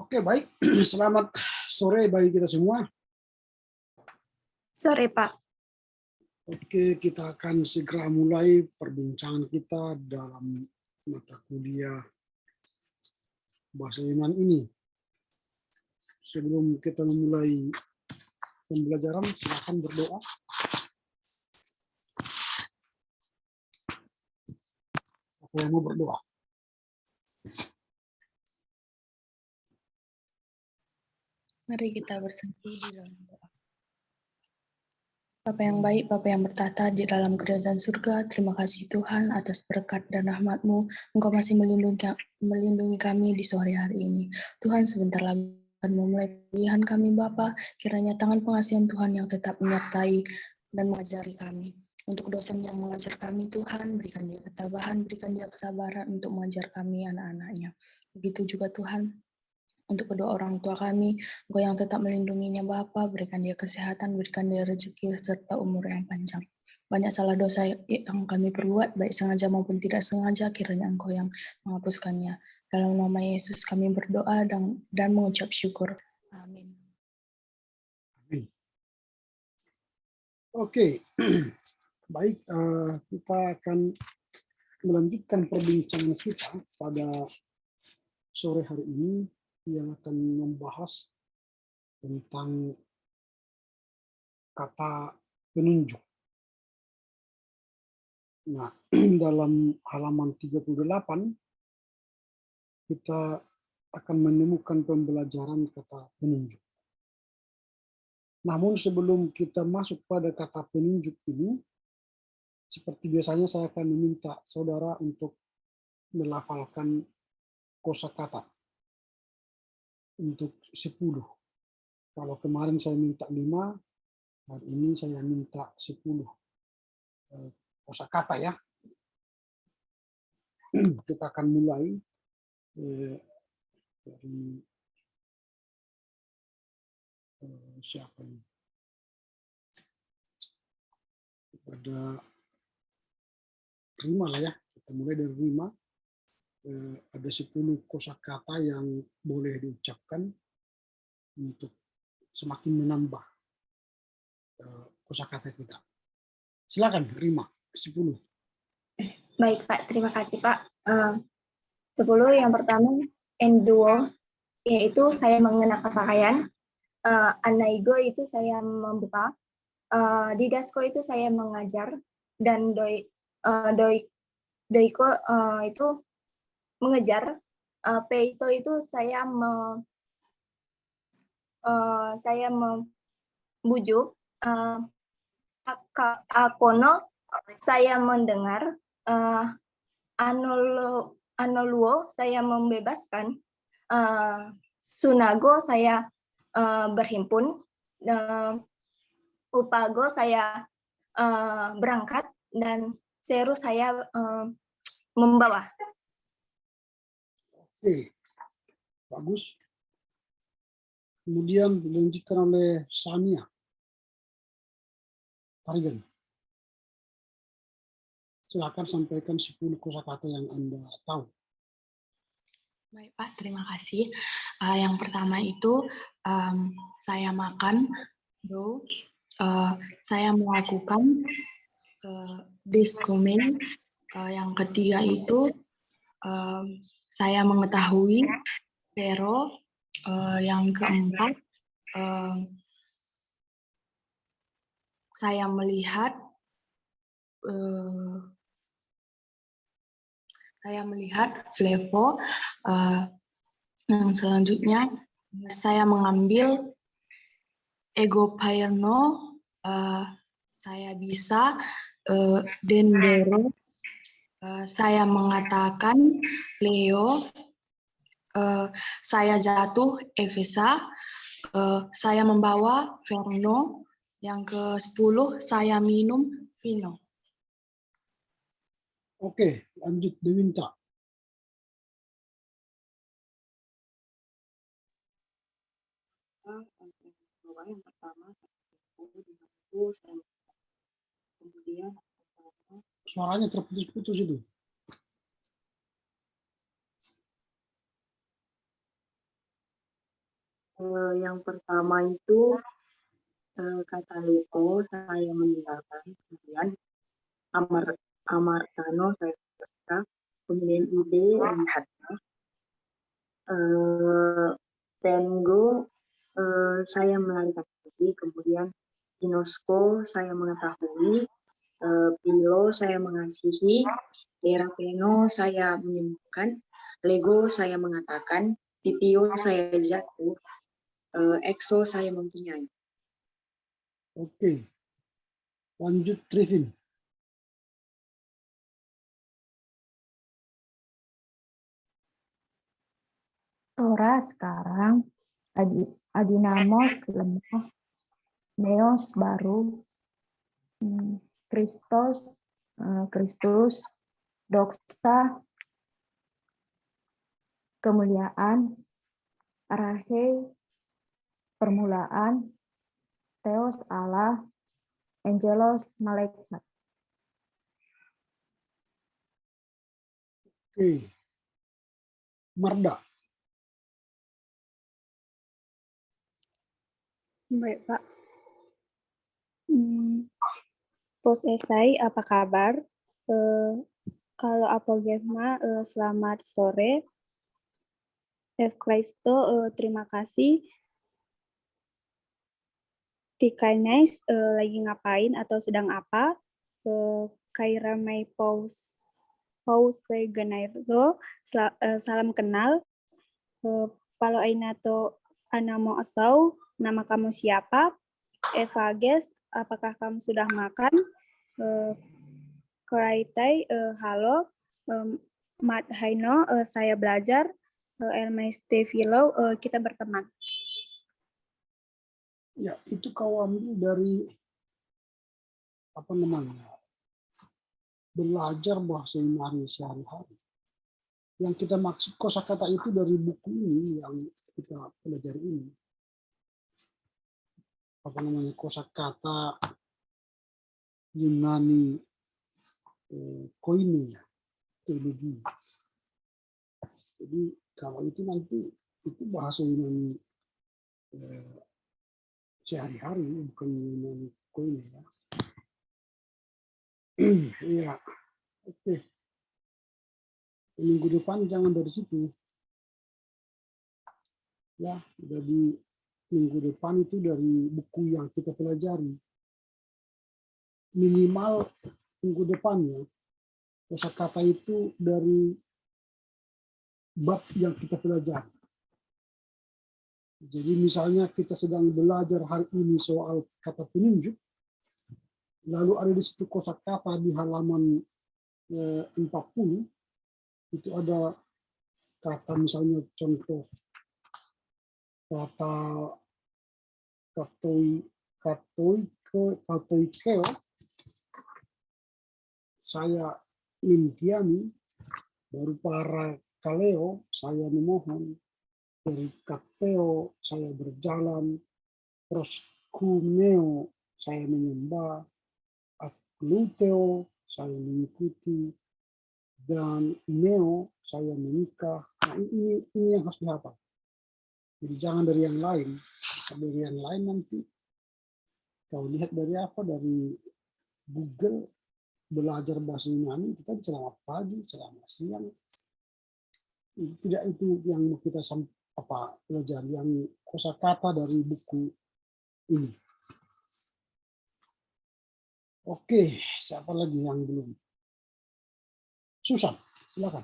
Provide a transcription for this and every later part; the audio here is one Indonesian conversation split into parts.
Oke, baik. Selamat sore bagi kita semua. Sore, Pak. Oke, kita akan segera mulai perbincangan kita dalam mata kuliah bahasa Yunan ini. Sebelum kita memulai pembelajaran, silakan berdoa. Siapa yang mau berdoa? Mari kita bersatu di dalam doa. Bapa yang baik, Bapa yang bertata di dalam kerajaan surga, terima kasih Tuhan atas berkat dan rahmat-Mu. Engkau masih melindungi kami di sore hari ini. Tuhan, sebentar lagi akan memulai pilihan kami Bapa, kiranya tangan pengasihan Tuhan yang tetap menyertai dan mengajari kami. Untuk dosen yang mengajar kami Tuhan, berikan dia ketabahan, berikan dia kesabaran untuk mengajar kami anak-anaknya. Begitu juga Tuhan, untuk kedua orang tua kami, Engkau yang tetap melindunginya Bapa, berikan dia kesehatan, berikan dia rezeki, serta umur yang panjang. Banyak salah dosa yang kami perbuat, baik sengaja maupun tidak sengaja, kiranya Engkau yang menghapuskannya. Dalam nama Yesus kami berdoa dan mengucap syukur. Amin. Amin. Oke, baik. Kita akan melanjutkan perbincangan kita pada sore hari ini yang akan membahas tentang kata penunjuk. Nah, dalam halaman 38 kita akan menemukan pembelajaran kata penunjuk. Namun sebelum kita masuk pada kata penunjuk ini, seperti biasanya saya akan meminta saudara untuk melafalkan kosakata untuk 10. Kalau kemarin saya minta 5, hari ini saya minta 10 kosakata ya. Kita akan mulai dari siapa ini? Pada Rima lah ya. Kita mulai dari Rima. Ada 10 kosakata yang boleh diucapkan untuk semakin menambah kosakata kita. Silakan Rima, 10. Baik, Pak. Terima kasih, Pak. 10 yang pertama, enduo, yaitu saya mengenakan pakaian. Anaigo itu saya membuka. Didasko itu saya mengajar. Dan doiko itu mengejar. Peito itu saya membujuk. Akono saya mendengar. Anoluo saya membebaskan. Sunago saya berhimpun. Upago saya berangkat, dan seru saya membawa. Oke, bagus. Kemudian dilanjutkan oleh Samia. Tarigan. Silakan sampaikan 10 kosakata yang Anda tahu. Baik Pak, terima kasih. Yang pertama itu saya makan, saya melakukan, diskoming. Yang ketiga itu saya mengetahui, zero. Yang keempat saya melihat, flevo. Yang selanjutnya saya mengambil, ego paerno. Saya bisa, dendero. Saya mengatakan, Leo. Saya jatuh, Evesa. Saya membawa, Verno. Yang ke-10 saya minum, Vino. Oke, lanjut Dewinta. Yang pertama, kemudian Suaranya terputus-putus itu. Yang pertama itu kata Leko saya meninggalkan, kemudian Amartano saya suka, kemudian ide lihat. Tengo saya melarikan diri, kemudian Inosko saya mengetahui, Pilo saya mengasihi, Terapeno saya menyembuhkan, Lego saya mengatakan, Pipio saya jatuh, Exo saya mempunyai. Oke. Lanjut Trifin. Tora sekarang, Adinamos lemah, Neos baru, Kristus, Doxa kemuliaan, Arahei permulaan, Theos Allah, Angelos malaikat. Oke. Marda. Baik, Pak. Post esai, apa kabar? Kalau apogema, selamat sore. Evklaisto, terima kasih. Tikainais, lagi ngapain atau sedang apa? Kaira May Pause Genairo, salam kenal. Palo Ainato Anamo Asau, nama kamu siapa? Eva Ges, apakah kamu sudah makan? Koraitai, halo. Mat Haino, saya belajar. Elmaiste Philo, kita berteman. Ya, itu kau ambil dari apa namanya? Belajar bahasa Indonesia sehari-hari. Yang kita maksud kosakata itu dari buku ini yang kita pelajari ini. Apa namanya? Kosakata Yunani Koine, teologi. Jadi kalau itu nanti itu bahasa Yunani sehari-hari, bukan Yunani Koine ya. Iya, oke. Minggu depan jangan dari situ. Ya, jadi minggu depan itu dari buku yang kita pelajari. Minimal minggu depannya kosakata itu dari bab yang kita pelajari. Jadi misalnya kita sedang belajar hari ini soal kata penunjuk, lalu ada di situ kosakata di halaman 40, itu ada kata misalnya contoh kata katoikeo, saya imtiani, baru para kaleo, saya memohon, dari kateo, saya berjalan, proskuneo, saya menyembah, akluteo, saya mengikuti, dan neo, saya menikah. Nah, ini yang harus dihafal. Jadi jangan dari yang lain. Dari yang lain nanti kau lihat dari apa, dari Google, belajar bahasa Yunani, kita selamat pagi, selamat siang. Tidak itu yang kita pelajari, yang kosakata dari buku ini. Oke, siapa lagi yang belum? Susan, silakan.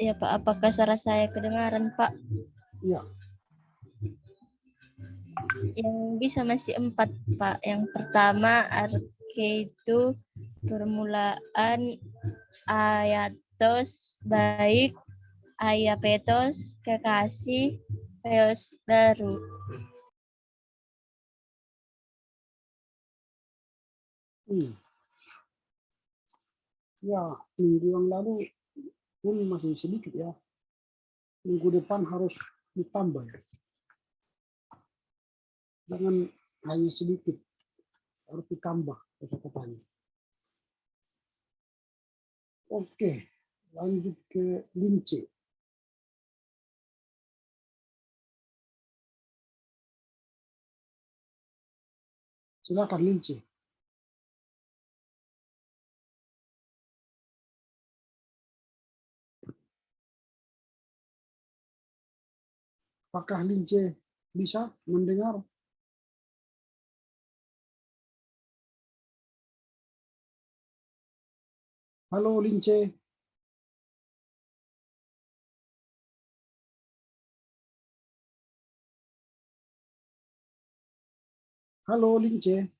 Ya Pak, apakah suara saya kedengaran Pak? Iya. Yang bisa masih 4 Pak. Yang pertama arke itu permulaan ayatos baik, ayapetos kekasih, peos baru. Ya, minggu yang lalu pun masih sedikit ya. Minggu depan harus ditambah ya. Jangan hanya sedikit, harus ditambah kosakatanya. Oke, lanjut ke Lince. Silakan Lince. Apakah Lince bisa mendengar? Halo Lince. Halo Lince.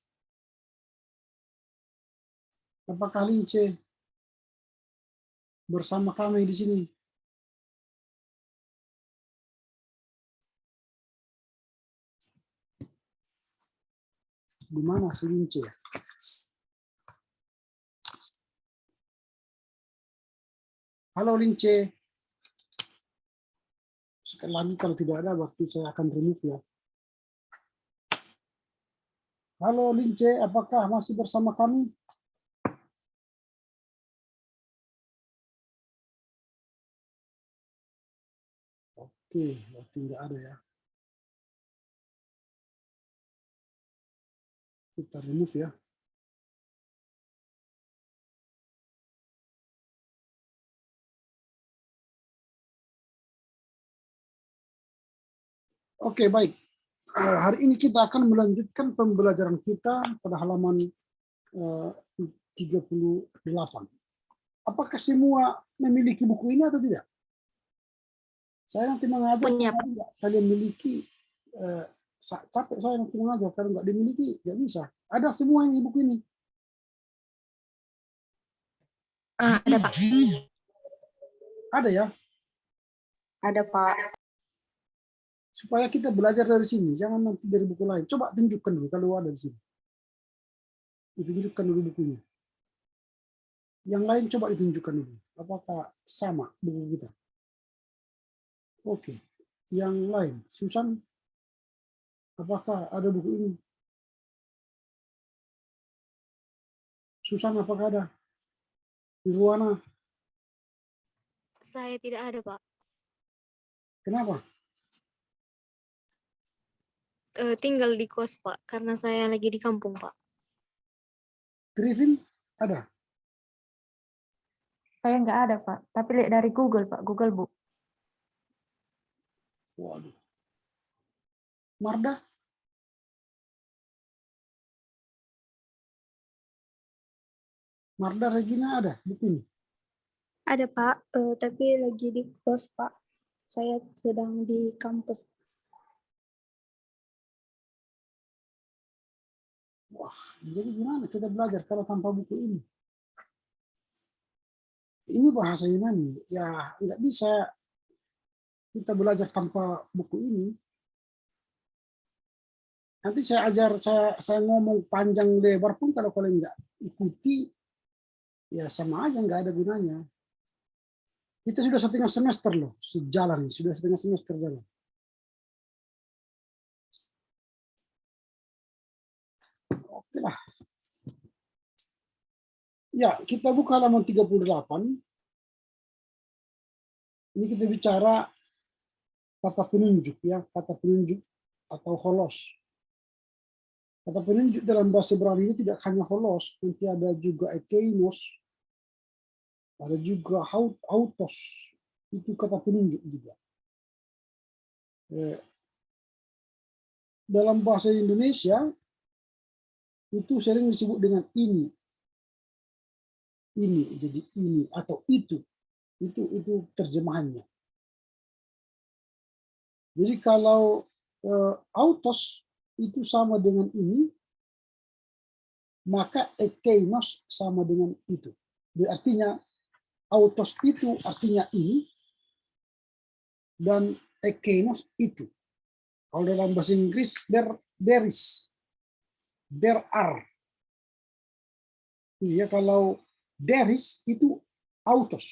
Apakah Lince bersama kami di sini? Di mana si Lince? Halo Lince. Sekali lagi kalau tidak ada waktu saya akan remove ya. Halo Lince, apakah masih bersama kami? Oke, berarti tidak ada ya. Kita remove ya. Oke, baik. Hari ini kita akan melanjutkan pembelajaran kita pada halaman 38. Apakah semua memiliki buku ini atau tidak? Saya nanti mengajar, Punya, Pak. tidak kalian miliki, capek saya nanti mengajar, kalau nggak dimiliki, nggak bisa. Ada semua yang di buku ini. Ada, Pak. Ada ya? Ada, Pak. Supaya kita belajar dari sini, jangan nanti dari buku lain. Coba tunjukkan dulu kalau ada di sini. Ditunjukkan dulu bukunya. Yang lain coba ditunjukkan dulu. Apakah sama buku kita? Oke. Yang lain, Susan, apakah ada buku ini? Susan, apakah ada? Irwana, Saya tidak ada, Pak. kenapa? Tinggal di kos, Pak, karena saya lagi di kampung, Pak. Trivin, ada? Saya nggak ada, Pak. Tapi lihat dari Google, Pak. Google Book. Waduh. Marda? Marda Regina ada buku ini? Ada Pak, tapi lagi di kos Pak. Saya sedang di kampus. Wah, jadi gimana kita belajar kalau tanpa buku ini? Ini bahasa Yunani, ya nggak bisa kita belajar tanpa buku ini. Nanti saya ajar, saya ngomong panjang lebar pun kalau kalian nggak ikuti, ya sama aja nggak ada gunanya. Kita sudah setengah semester loh, sejalan, sudah setengah semester jalan. Oke lah. Ya, kita buka halaman 38. Ini kita bicara kata penunjuk ya, kata penunjuk atau holos. Kata penunjuk dalam bahasa Ibrani ini tidak hanya holos, nanti ada juga ekeinos, ada juga autos, itu kata penunjuk juga. Dalam bahasa Indonesia itu sering disebut dengan ini, jadi ini atau itu terjemahannya. Jadi kalau autos itu sama dengan ini, maka ekeinos sama dengan itu. Jadi artinya autos itu artinya ini, dan ekeinos itu. Kalau dalam bahasa Inggris, there is, there are. Iya, kalau there is itu autos.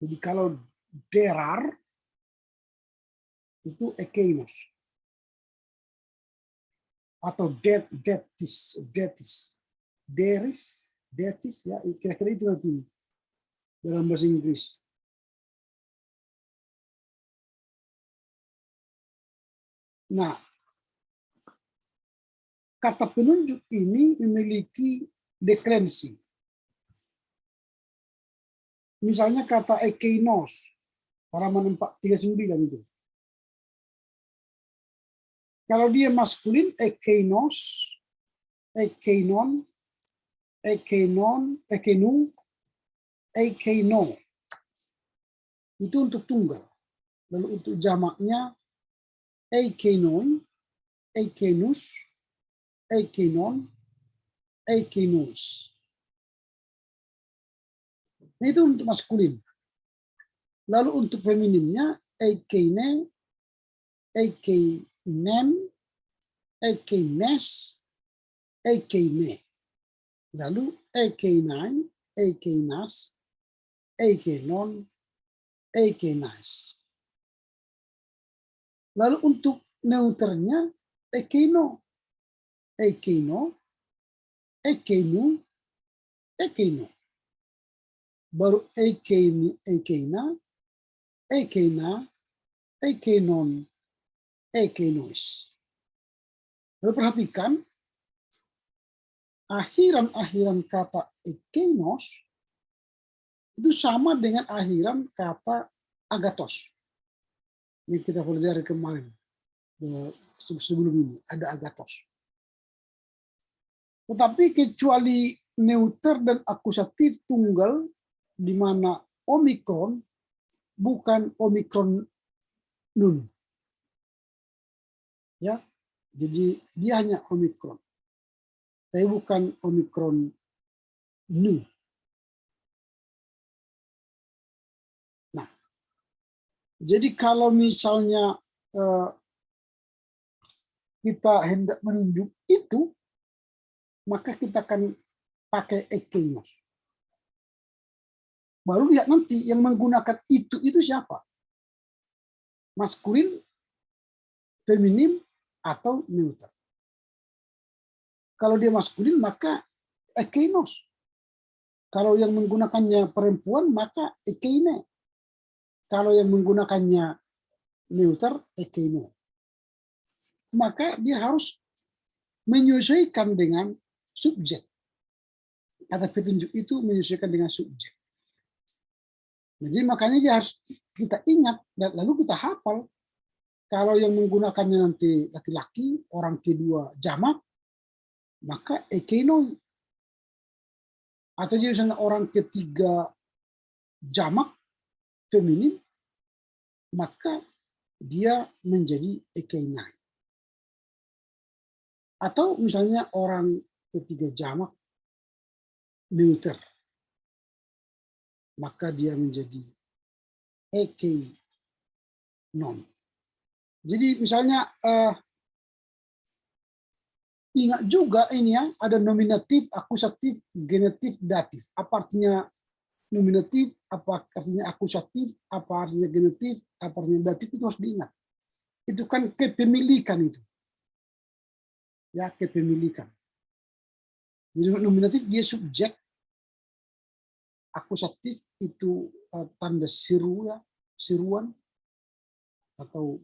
Jadi kalau there are itu ekeinos. Atau that is, there is, Deities ya, kira-kira itu nanti dalam bahasa Inggris. Nah, kata penunjuk ini memiliki deklensi. Misalnya kata ekeinos, halaman 439 itu. Kalau dia maskulin, ekeinos, ekeinon, ekeinon, ekenu, ekeino. Itu untuk tunggal. Lalu untuk jamaknya, ekeinon, ekenus, ekeinon, ekeinois. Nah, itu untuk maskulin. Lalu untuk feminimnya, ekeine, ekeinen, ekeines, ekeine. Lalu ekeinai, ekeinas, ekeinon, ekeinais. Lalu untuk neuternya, ekeino, ekeino, ekeinu, ekeino. Baru ekeini, ekeina, ekeina, ekeinon, ekeinois. Lalu perhatikan, akhiran-akhiran kata ekeinos itu sama dengan akhiran kata agatos. Yang kita pelajari kemarin, sebelum ini, ada agatos. Tetapi kecuali neuter dan akusatif tunggal, di mana omikron bukan omikron nun. Ya, jadi dia hanya omikron. Tapi bukan omikron nu. Nah, jadi kalau misalnya kita hendak menunjuk itu, maka kita akan pakai ekeinos. Baru lihat nanti yang menggunakan itu siapa? Maskulin, feminim, atau neuter. Kalau dia maskulin, maka ekeinos. Kalau yang menggunakannya perempuan, maka ekeine. Kalau yang menggunakannya neuter, ekeino. Maka dia harus menyesuaikan dengan subjek. Kata petunjuk itu menyesuaikan dengan subjek. Jadi makanya dia harus kita ingat dan lalu kita hafal. Kalau yang menggunakannya nanti laki-laki, orang kedua jamak, maka ekeino. Atau dia misalnya orang ketiga jamak, feminin, maka dia menjadi ekeinai. Atau misalnya orang ketiga jamak, neuter, maka dia menjadi ekeinon. Jadi misalnya ingat juga ini ya, ada nominatif, akusatif, genetif, datif. Apa artinya nominatif, apa artinya akusatif, apa artinya genetif, apa artinya datif, itu harus diingat. Itu kan kepemilikan itu. Ya, kepemilikan. Jadi nominatif dia subjek, akusatif itu tanda seru ya, seruan, atau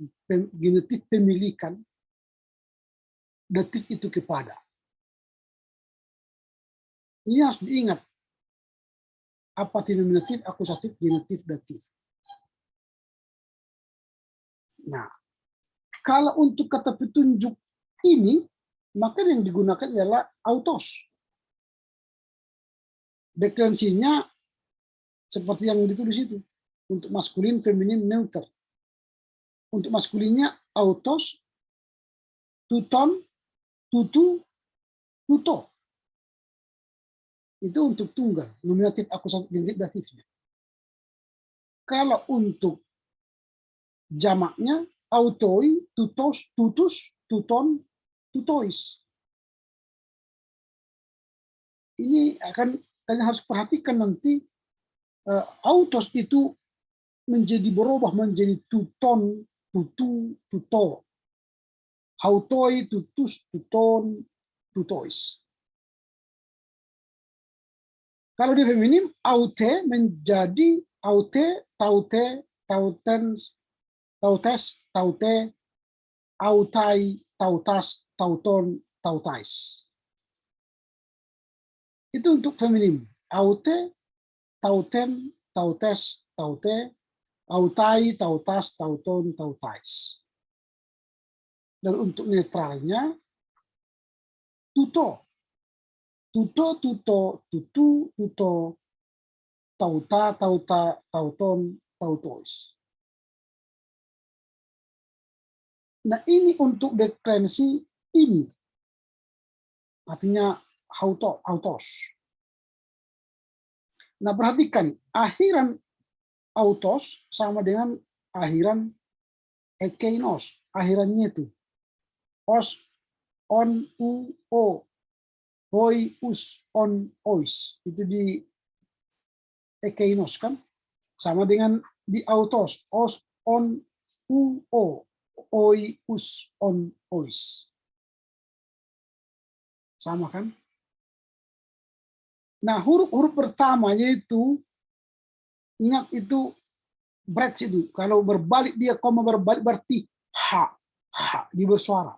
genetik pemilikan, datif itu kepada. Ini harus diingat. Apa itu nominatif, akusatif, genetif, datif. Nah, kalau untuk kata petunjuk ini, maka yang digunakan ialah autos. Deklensinya seperti yang ditulis itu. Untuk maskulin, feminin, neuter. Untuk maskulinnya autos, tuton, tutu, tuto. Itu untuk tunggal, nominatif, akusatif, genetif, datifnya. Kalau untuk jamaknya autoi, tutos, tutus, tuton, tutois. Ini kalian harus perhatikan nanti autos itu menjadi berubah menjadi tuton, tutu, tuto. Autoi, tutus, tuton, tutois. Kalau di feminim, aute menjadi aute, taute, tautens, tautes, taute, autai, tautas, tauton, tautais. Itu untuk feminim. Aute, tauten, tautes, taute, autai, tautas, tauton, tautais. Dan untuk netralnya, tuto. Tuto, tuto, tutu, tuto, tauta, tauta, tauton, tautois. Nah ini untuk deklensi ini. Artinya autos. Nah perhatikan, akhiran autos sama dengan akhiran ekeinos. Akhirannya itu. Os, on, u, o. Hoi, us, on, ois. Itu di ekeinos kan. Sama dengan di autos. Os, on, u, o. Oi, us, on, ois. Sama kan? Nah, huruf-huruf pertama yaitu, ingat itu breath itu. Kalau berbalik dia koma berbalik berarti ha, dia bersuara.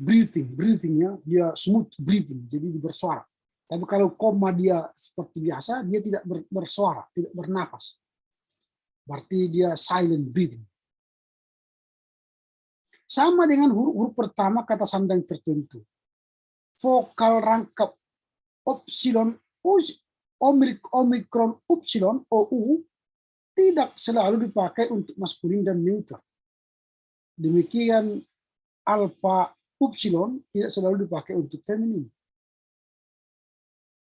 Breathing ya, dia smooth breathing, jadi dia bersuara. Tapi kalau koma dia seperti biasa, dia tidak bersuara, tidak bernafas. Berarti dia silent breathing. Sama dengan huruf-huruf pertama kata sandang tertentu. Vokal rangkap opsilon, omikron upsilon, OU, tidak selalu dipakai untuk maskulin dan neuter. Demikian alfa upsilon tidak selalu dipakai untuk feminin.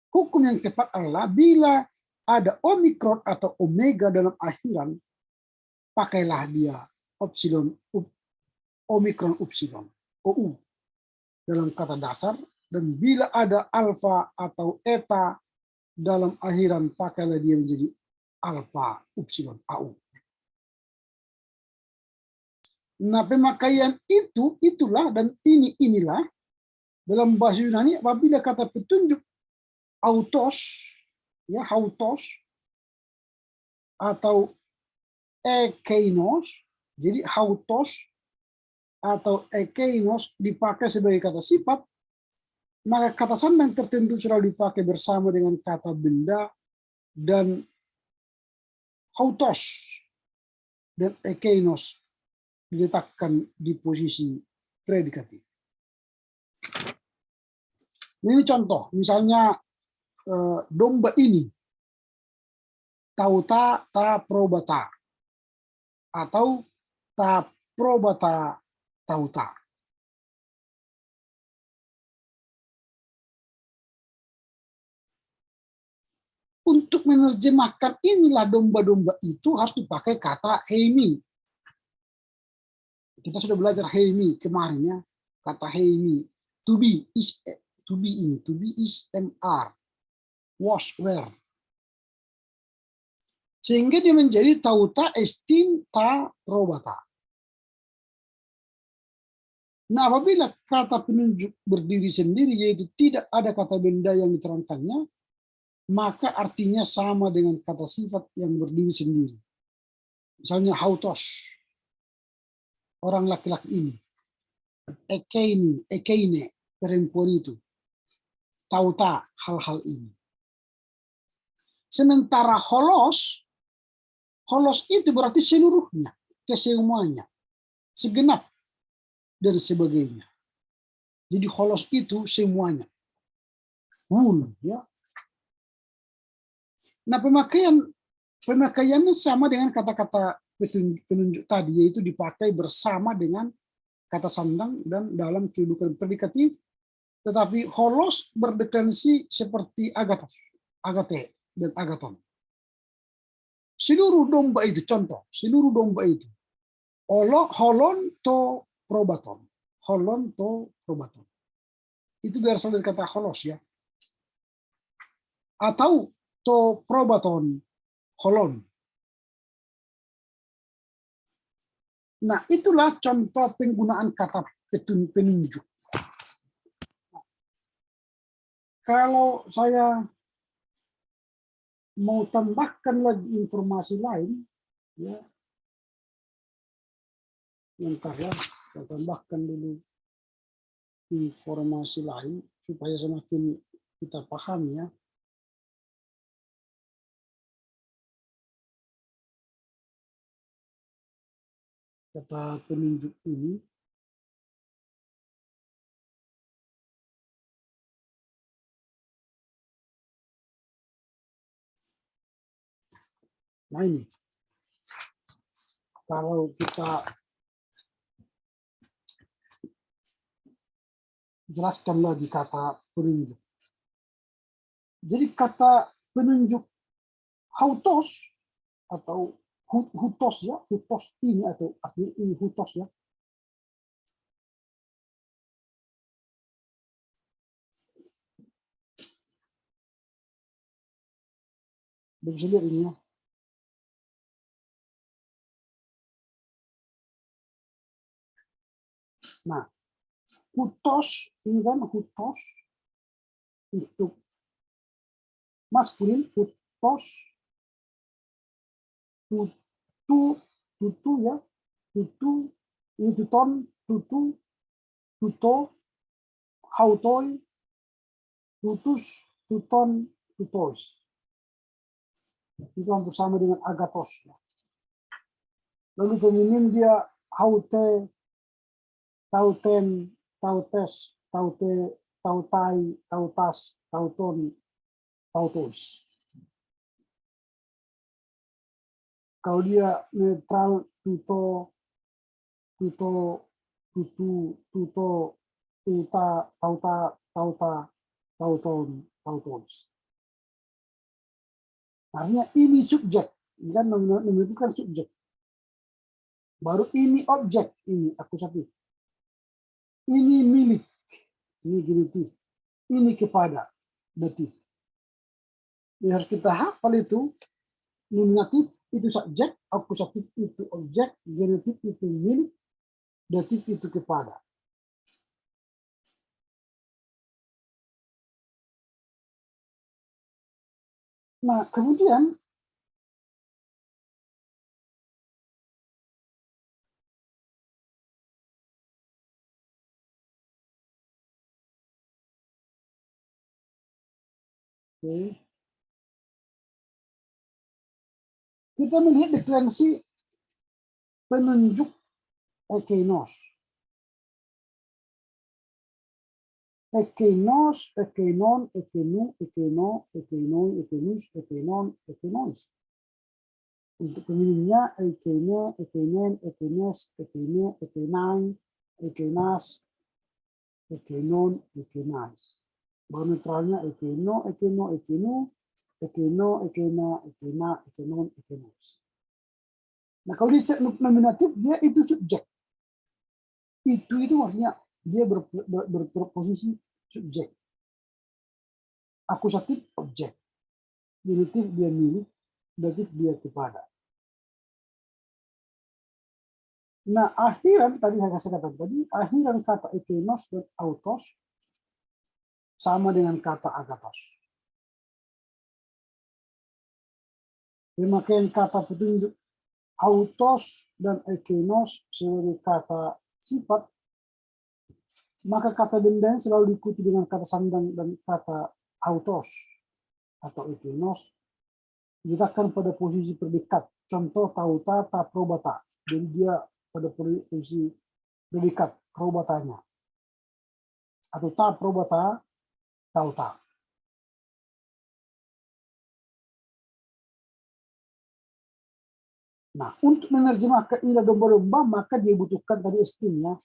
Hukum yang tepat adalah bila ada omikron atau omega dalam akhiran, pakailah dia opsilon, omikron upsilon, OU dalam kata dasar, dan bila ada alfa atau eta dalam akhiran, pakailah dia menjadi alfa upsilon, AU. Nah, pemakaian itulah dan inilah dalam bahasa Yunani apabila kata petunjuk autos, ya autos atau ekeinos, jadi autos atau ekeinos dipakai sebagai kata sifat, maka kata sandang tertentu selalu dipakai bersama dengan kata benda, dan autos dan ekeinos diletakkan di posisi predikatif. Ini contoh, misalnya domba ini, tauta ta probata, atau ta probata tauta. Untuk menerjemahkan inilah domba-domba itu harus dipakai kata heimi. Kita sudah belajar heimi kemarin ya, kata heimi. To be is mr, was, were. Sehingga dia menjadi tauta estin ta robata. Nah, apabila kata penunjuk berdiri sendiri, yaitu tidak ada kata benda yang diterangkannya, maka artinya sama dengan kata sifat yang berdiri sendiri. Misalnya autos, orang laki-laki ini. Ekeine, perempuan itu. Tauta, hal-hal ini. Sementara holos itu berarti seluruhnya, kesemuanya, segenap, dan sebagainya. Jadi holos itu semuanya. Whole, ya. Nah, pemakaiannya sama dengan kata-kata penunjuk tadi, yaitu dipakai bersama dengan kata sandang dan dalam kedudukan predikatif, tetapi holos berdeklensi seperti agatos, agate, dan agaton. Seluruh domba itu, contoh, seluruh domba itu. Holon to probaton. Holon to probaton. Itu berasal dari kata holos ya. Atau to probaton, holon. Nah, itulah contoh penggunaan kata penunjuk. Kalau saya mau tambahkan lagi informasi lain, ya, bentar ya, saya tambahkan dulu informasi lain supaya semakin kita paham ya. Kata penunjuk ini nah ini kalau kita jelaskan lagi kata penunjuk. Jadi kata penunjuk hautos atau hutos ya, hutos ini atau asli ini hutos ya. Bisa lihat ini ya. Nah, hutos ini kan hutos untuk maskulin, hutos tutu ya, tutu ini tuton, tutu, tuto, hautoi, tutus, tuton, tutois. Itu hampir sama dengan agatos. Lalu feminin dia haute, tauten, tautes, taute, tautai, tautas, tauton, tautois. Kalau dia netral, tuto, tuto, tutu, tuto, tuta, tauta, tauta, tauton, tautois. Artinya ini subjek, ini kan menentukan subjek. Baru ini objek, ini akusatif. Ini milik, ini genitif. Ini kepada, datif. Yang harus kita hafal itu, nominatif itu subjek, akusatif itu objek, genitif itu milik, datif itu kepada. Nah, kemudian kita melihat deklarasi penunjuk ekeinos. Ekeinos, ekeinon, ekenu, ekeno, ekenoi, ekenus, ekenon, ekenois. Untuk pemilihnya ekene, ekenen, ekenes, ekene, ekenai, ekenas, ekenon, ekenais. Baru netralnya ekeno, ekeno, ekenu, ekeno, ekena, ekena, ekenon, ekenois. Nah kalau di nominatif dia itu subjek. Itu artinya dia berposisi subjek. Akusatif objek. Genitif dia milik, datif dia kepada. Nah, akhiran tadi saya katakan tadi, akhiran kata ekenos dan autos sama dengan kata agatos. Pemakaian kata petunjuk autos dan ekenos sebagai kata sifat, maka kata benda selalu diikuti dengan kata sandang dan kata autos atau ekenos diletakkan pada posisi predikat. Contoh tauta, ta probata. Jadi dia pada posisi predikat probatanya. Atau ta probata, tauta. Nah, untuk menerjemahkan ini domba-domba, maka dia butuhkan tadi estimnya.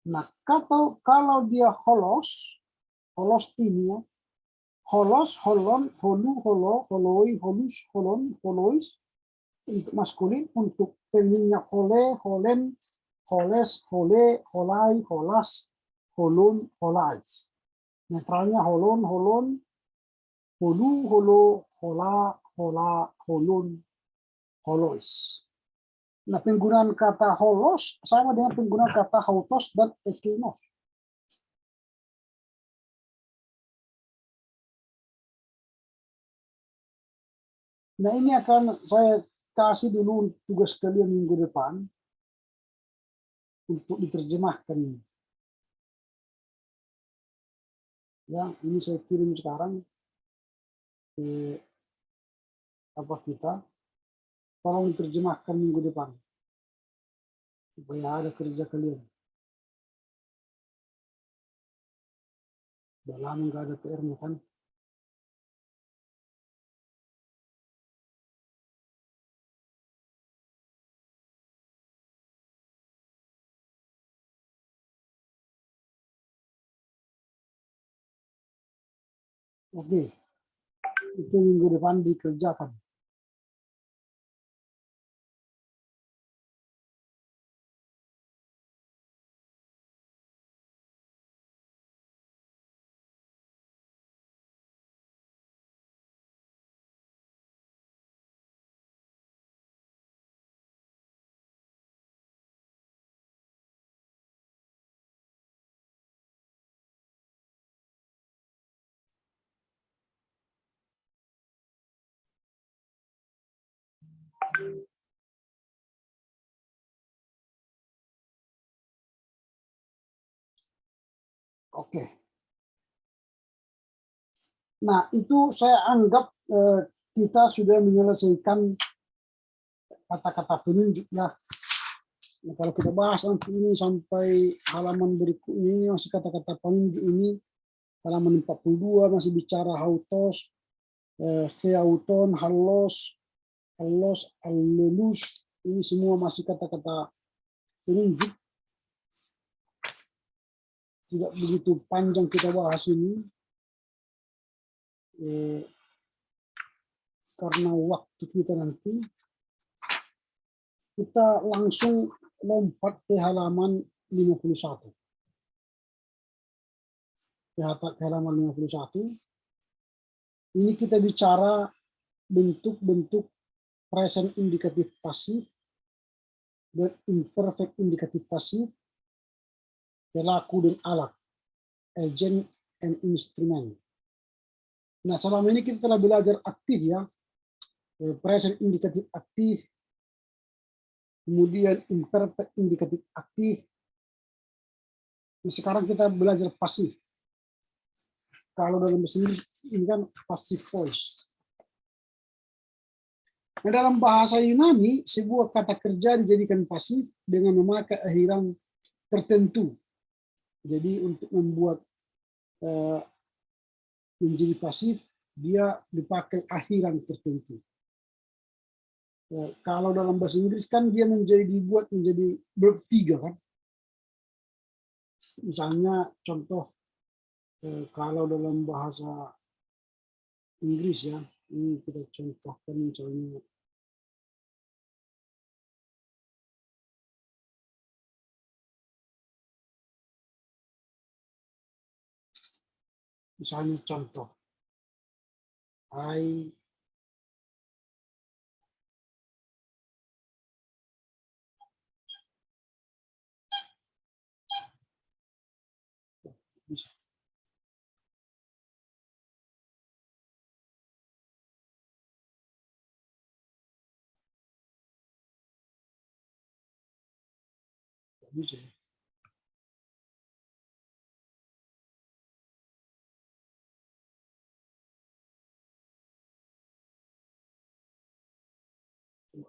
Nah, kalau dia holos ini ya, holos, holon, holu, holo, holoi, holus, holon, holois, untuk maskulin, untuk femininnya hole, holen, holes, hole, holai, holas, holon, holais. Netralnya holon, holon, holu, holo, hola, hola, holon, holois. Nah, penggunaan kata holos sama dengan penggunaan kata hautos dan ekinos. Nah, ini akan saya kasih dulu tugas kalian minggu depan untuk diterjemahkan. Ya, ini saya kirim sekarang ke kita. Tolong diterjemahkan minggu depan supaya ada kerja kalian. Udah lama nggak ada PR-nya kan? Oke, itu minggu depan dikerjakan. Oke. Nah, itu saya anggap kita sudah menyelesaikan kata-kata penunjuk ya. Nah, kalau kita bahas nanti ini sampai halaman berikutnya ini masih kata-kata penunjuk ini. Halaman 42 masih bicara hautos, heauton, halos, allelus. Ini semua masih kata-kata penunjuk. Tidak begitu panjang kita bahas ini. Karena waktu kita nanti, kita langsung lompat ke halaman 51. Ke halaman 51. Ini kita bicara bentuk-bentuk present indikatif pasif dan imperfect indikatif pasif, pelaku dan alat, agent and instrument. Nah, selama ini kita telah belajar aktif ya, present indikatif aktif, kemudian imperfect indikatif aktif. Nah, sekarang kita belajar pasif. Kalau dalam bahasa Inggris ini kan passive voice. Nah, dalam bahasa Yunani, sebuah kata kerja dijadikan pasif dengan memakai akhiran tertentu. Jadi untuk membuat menjadi pasif, dia dipakai akhiran tertentu. Kalau dalam bahasa Inggris kan dia dibuat menjadi verb 3 kan. Misalnya contoh kalau dalam bahasa Inggris ya, ini kita contohkan misalnya contoh I bisa. Bisa.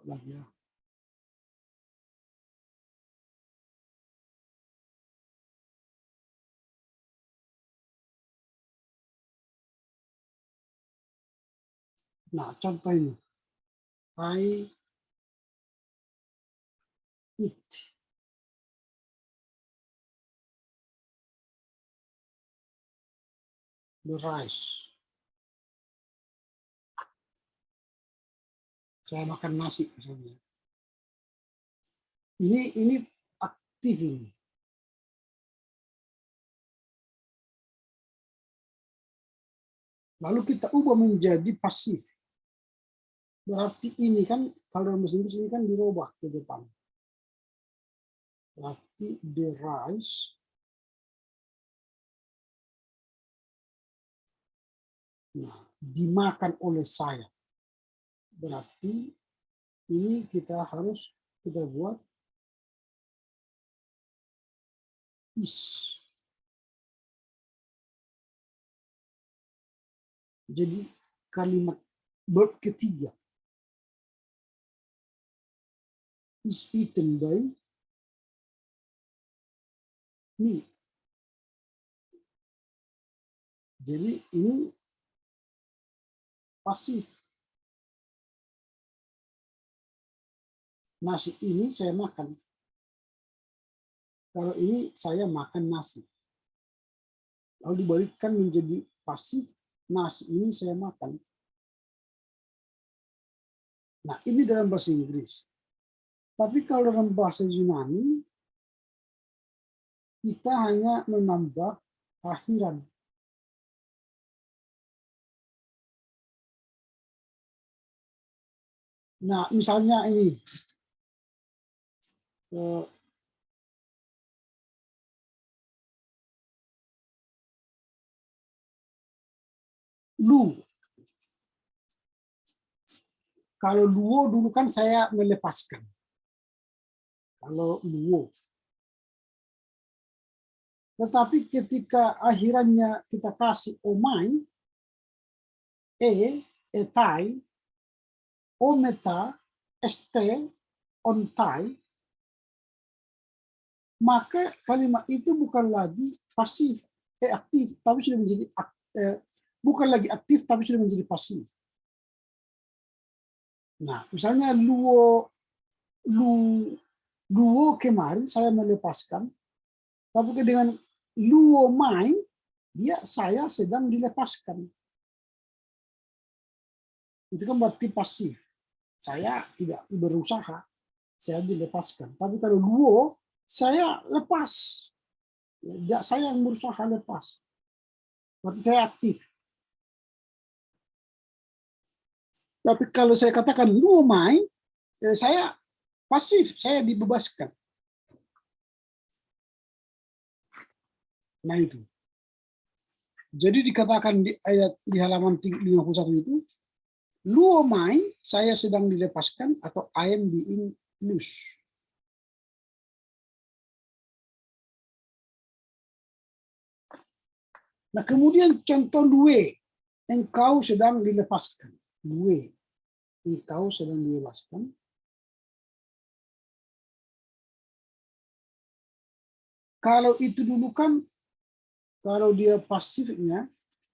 Lagi ya. Nah, contoh ini. I eat. The rice. Saya makan nasi misalnya. Ini aktif ini. Lalu kita ubah menjadi pasif. Berarti ini kan, kalau dalam bahasa Inggris ini kan dirubah ke depan. Berarti the rice, nah, dimakan oleh saya. Berarti ini kita buat is. Jadi kalimat verb ketiga is eaten by me. Jadi ini pasif. Nasi ini saya makan. Kalau ini saya makan nasi. Lalu dibalikkan menjadi pasif, nasi ini saya makan. Nah, ini dalam bahasa Inggris. Tapi kalau dalam bahasa Yunani, kita hanya menambah akhiran. Nah, misalnya ini. Lu. Kalau luo dulu kan saya melepaskan. Kalau luo. Tetapi ketika akhirannya kita kasih omai, etai, ometa, este, ontai, maka kalimat itu bukan lagi pasif, aktif, tapi sudah menjadi bukan lagi aktif, tapi sudah menjadi pasif. Nah, misalnya luo kemarin saya melepaskan, tapi dengan luo mai, saya sedang dilepaskan. Itu kan berarti pasif. Saya tidak berusaha, saya dilepaskan. Tapi kalau luo, saya lepas. Saya yang berusaha lepas. Berarti saya aktif. Tapi kalau saya katakan luo mai, saya pasif, saya dibebaskan. Nah itu. Jadi dikatakan di halaman 51 itu, luo mai, saya sedang dilepaskan, atau I am being loose. Nah, kemudian contoh due, engkau sedang dilepaskan. Due, engkau sedang dilepaskan. Kalau itu dulu kan, kalau dia pasifnya,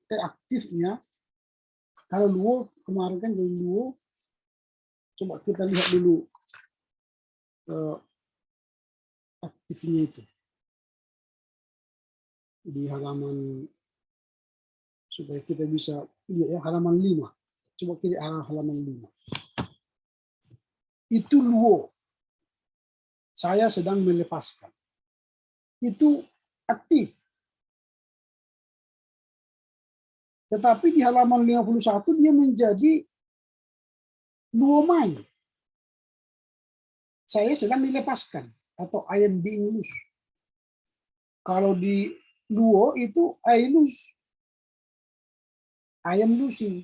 aktifnya, kalau luo kemarin kan jadi luo, coba kita lihat dulu aktifnya itu di halaman, supaya kita bisa lihat ya, halaman 5. Coba kita halaman 5. Itu luo. Saya sedang melepaskan. Itu aktif. Tetapi di halaman 51 dia menjadi luo mai. Saya sedang dilepaskan, atau I am being loose. Kalau di luo itu I loose. I am losing.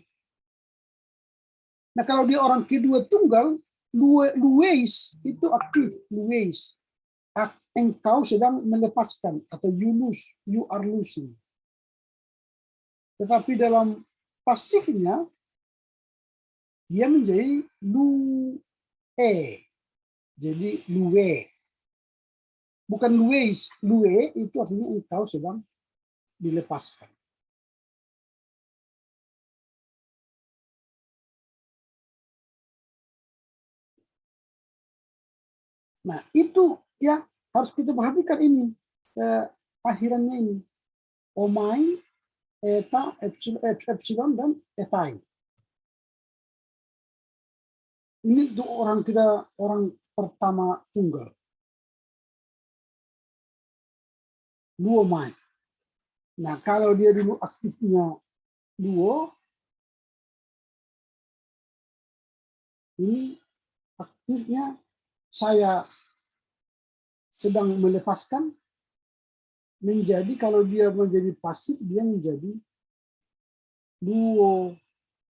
Nah, kalau dia orang kedua tunggal, luweis itu aktif, luweis. Engkau sedang melepaskan, atau you lose, you are losing. Tetapi dalam pasifnya, dia menjadi lue. Jadi lue. Bukan luweis, lue itu artinya engkau sedang dilepaskan. Nah, itu ya harus kita perhatikan ini akhirannya ini. Omai, eta, epsilon dan etai. Ini tuh orang pertama tunggal. Luo mai. Nah, kalau dia dulu aktifnya luo, Ini aktifnya saya sedang melepaskan, menjadi kalau dia menjadi pasif, dia menjadi luo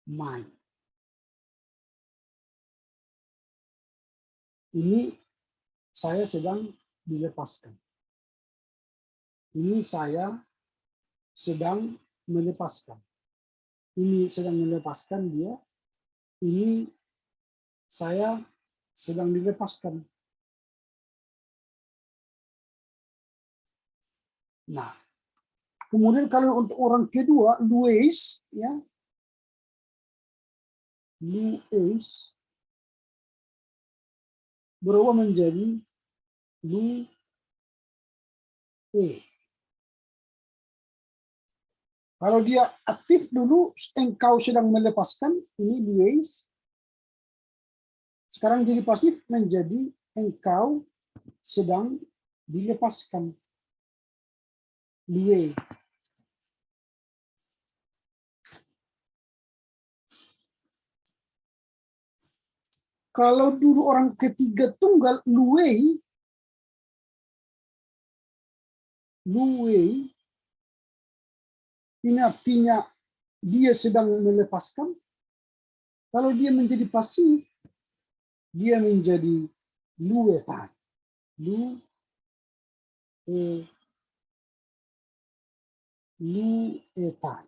mai. Ini saya sedang dilepaskan. Ini saya sedang melepaskan. Ini sedang melepaskan dia. Ini saya sedang dilepaskan. Nah, kemudian kalau untuk orang kedua, Luis, ya, Luis berubah menjadi Lu E. Kalau dia aktif dulu, engkau sedang melepaskan, ini Luis. Sekarang jadi pasif menjadi engkau sedang dilepaskan. Lue. Kalau dulu orang ketiga tunggal, Lue, ini artinya dia sedang melepaskan. Kalau dia menjadi pasif, dia menjadi luetai. Luetai.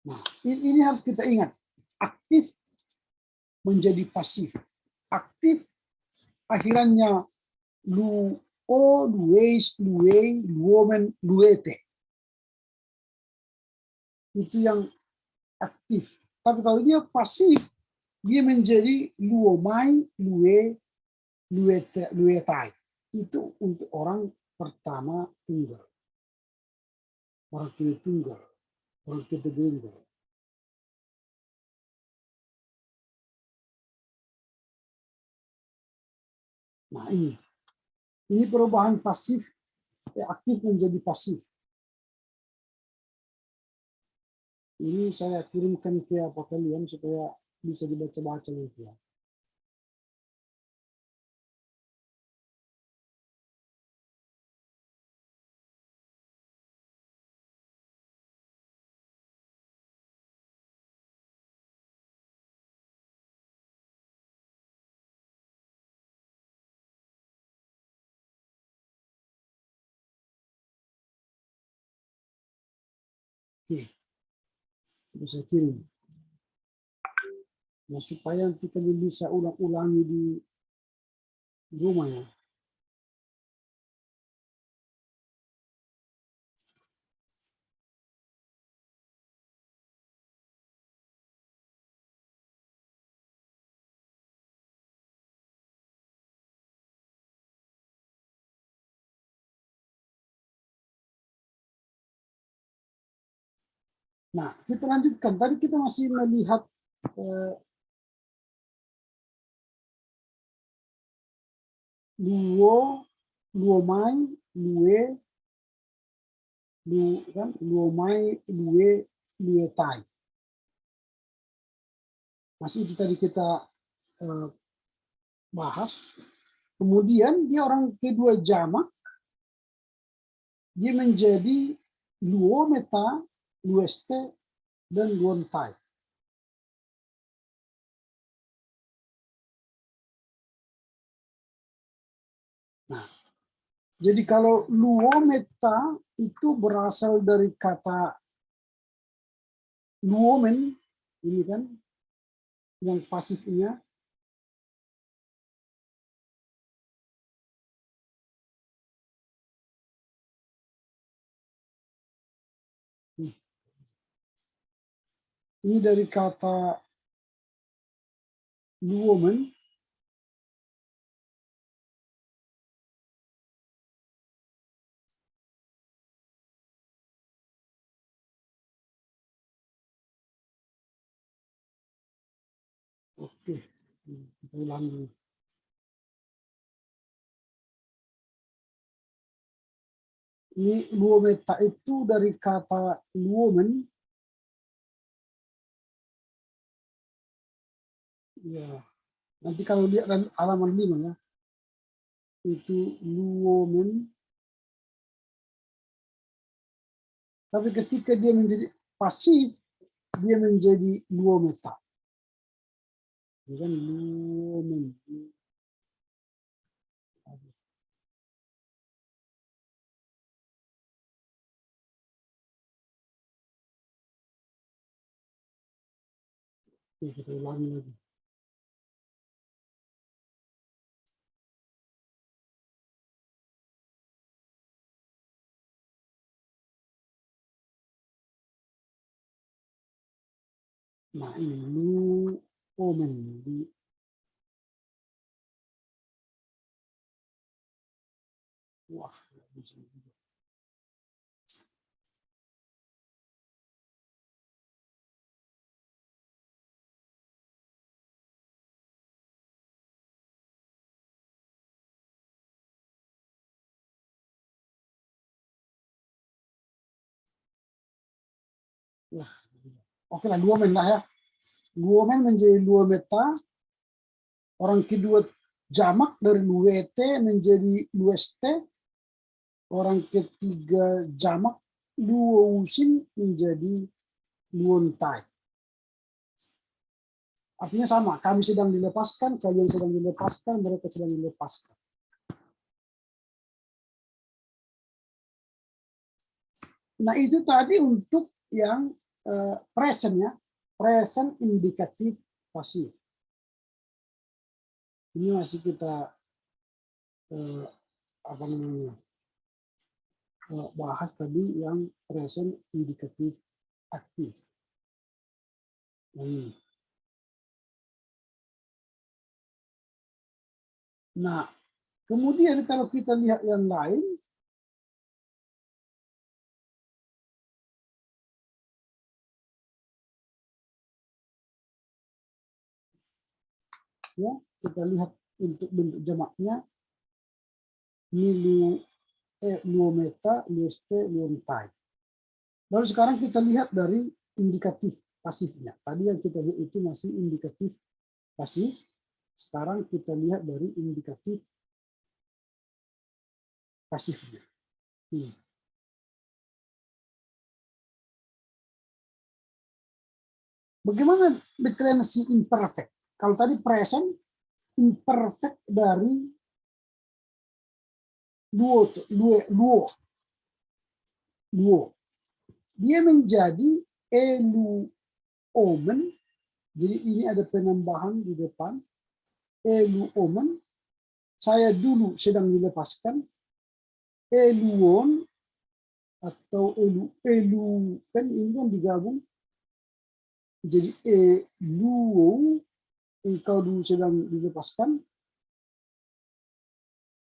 Nah, ini harus kita ingat. Aktif menjadi pasif. Aktif akhirannya luo, lueis, luei, luomen, luete. Itu yang aktif. Tapi kalau dia pasif, dia menjadi luomai, lue, luetai. Itu untuk orang pertama tunggal. Orang kedua tunggal. Orang ketiga tunggal. Nah ini perubahan pasif, aktif menjadi pasif. Ini saya kirimkan ke kalian supaya bisa dibaca-baca nanti ya. Oke, bisa kirim. Nah, supaya kita bisa ulang-ulangi di rumah ya. Nah, kita lanjutkan. Tadi kita masih melihat luo, luomai, lue, luomai, lue, luetai. Masih itu tadi kita bahas. Kemudian dia orang kedua jamak, dia menjadi luometa, lueste, dan luontai. Nah, jadi kalau luometa itu berasal dari kata luomen, ini kan, yang pasifnya. Ini dari kata luomen. Oke, kita ulang dulu. Ini luometa itu dari kata luomen. Ya, nanti kalau lihat halaman 5 ya, itu luomen. Tapi ketika dia menjadi pasif, dia menjadi luometa. Bukan luomen. Oke, kita ulangi lagi. Nah, ini luomen. Wah, nggak bisa juga. Wah, oke lah, luomen lah ya. Luomen menjadi luometa. Orang kedua jamak dari luete menjadi lueste. Orang ketiga jamak luousin menjadi luontai. Artinya sama, kami sedang dilepaskan, kalian sedang dilepaskan, mereka sedang dilepaskan. Nah, itu tadi untuk yang present ya, present indikatif pasif. Ini masih kita apa namanya, bahas tadi yang present indikatif aktif. Nah, kemudian kalau kita lihat yang lain, ya kita lihat untuk bentuk jamaknya, ini luometa, lueste, luontai. Lalu sekarang kita lihat dari indikatif pasifnya. Tadi yang kita lihat itu masih indikatif pasif. Sekarang kita lihat dari indikatif pasifnya. Bagaimana deklarasi imperfect? Kalau tadi present, imperfect dari luo. Dia menjadi eluomen. Jadi ini ada penambahan di depan. Eluomen. Saya dulu sedang dilepaskan. Eluon atau elu kan ini kan digabung. Jadi eluo, engkau dulu sedang dilepaskan.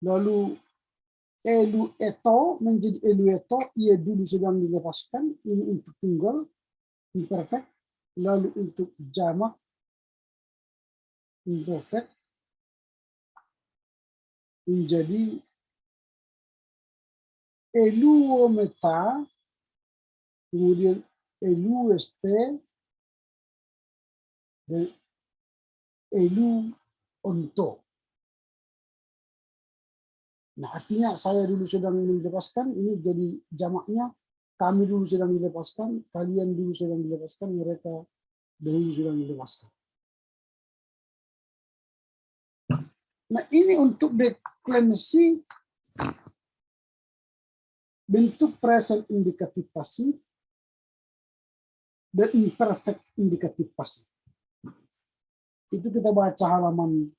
Lalu elueto menjadi elueto, ia dulu sedang dilepaskan. Ini untuk tunggal, imperfect. Lalu untuk jamak, imperfect, menjadi eluometa, kemudian elueste, dan eluonto. Nah, artinya saya dulu sedang dilepaskan, ini jadi jamaknya, kami dulu sedang dilepaskan, kalian dulu sedang dilepaskan, mereka dulu sedang dilepaskan. Nah, ini untuk deklarasi bentuk present indikatif pasif dan imperfect indikatif pasif. Itu kita baca halaman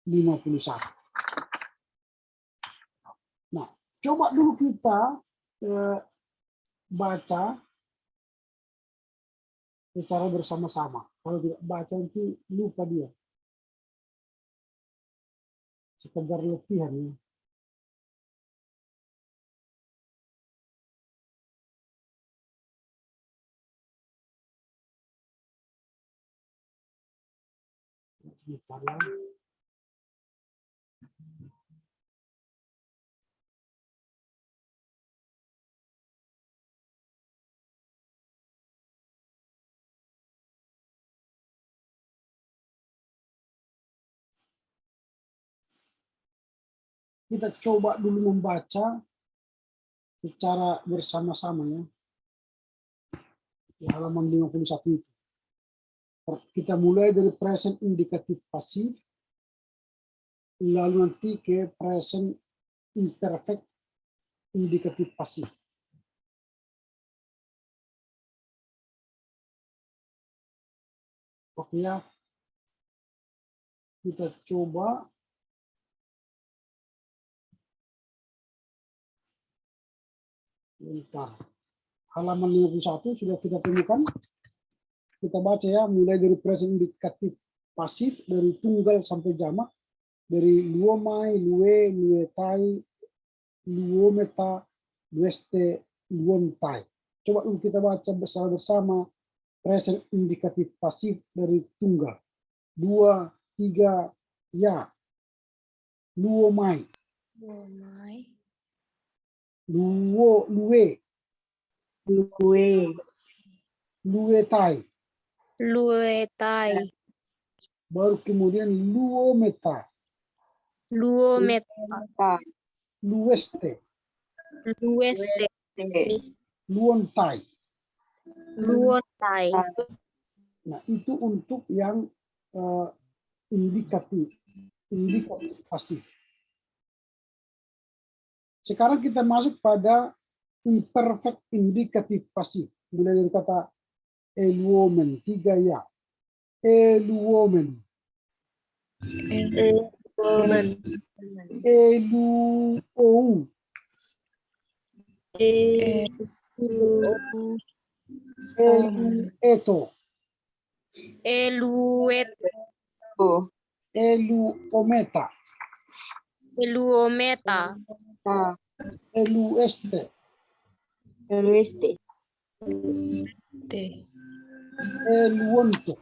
51. Nah, coba dulu kita baca secara bersama-sama. Kalau tidak baca itu lupa dia. Sekedar latihan ya. Sebentar ya. Kita coba dulu membaca secara bersama-sama ya. Di halaman 51 itu. Kita mulai dari present indikatif pasif, lalu nanti ke present imperfect indikatif pasif. Oke ya, kita coba bentar. Halaman 51 sudah kita temukan. Kita baca ya, mulai dari present indikatif pasif, dari tunggal sampai jamak, dari luomai, lue, luetai, luometa, lueste, luontai. Coba dulu kita baca bersama present indikatif pasif dari tunggal. 2, 3, ya. Luomai. Lue. Luetai. Luetai. Baru kemudian luometa. Luometa. Lueste. Lueste. Luontai. Luontai. Nah, itu untuk yang indikatif pasif. Sekarang kita masuk pada imperfect indikatif pasif. Mulai dari kata eluomen, 3 ya. Eluomen. Eluou. Elueto. Eluometa. Elueste. Eluonto.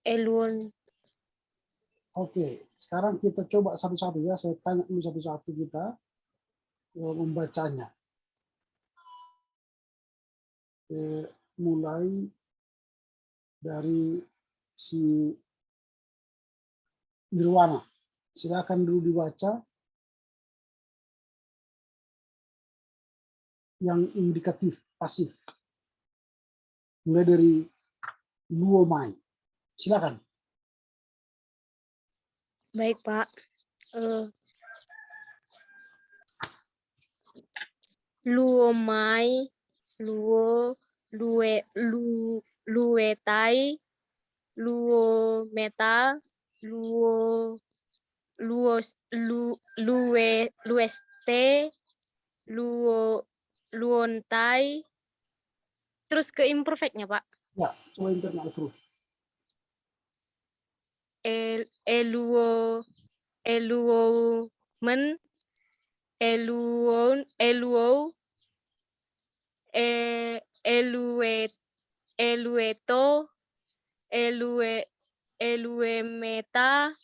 Eluonto. Oke, sekarang kita coba satu-satu ya. Saya tanya dulu satu-satu kita membacanya. Mulai dari si Nirwana. Silakan dulu dibaca yang indikatif pasif. Mulai dari luomai. Silakan. Baik, Pak. Luomai, luetai, luometa, lueste, luontai. Terus ke imperfectnya, Pak. Ya, coba internal terus. Eluomen, eluou, elueto, eluometa,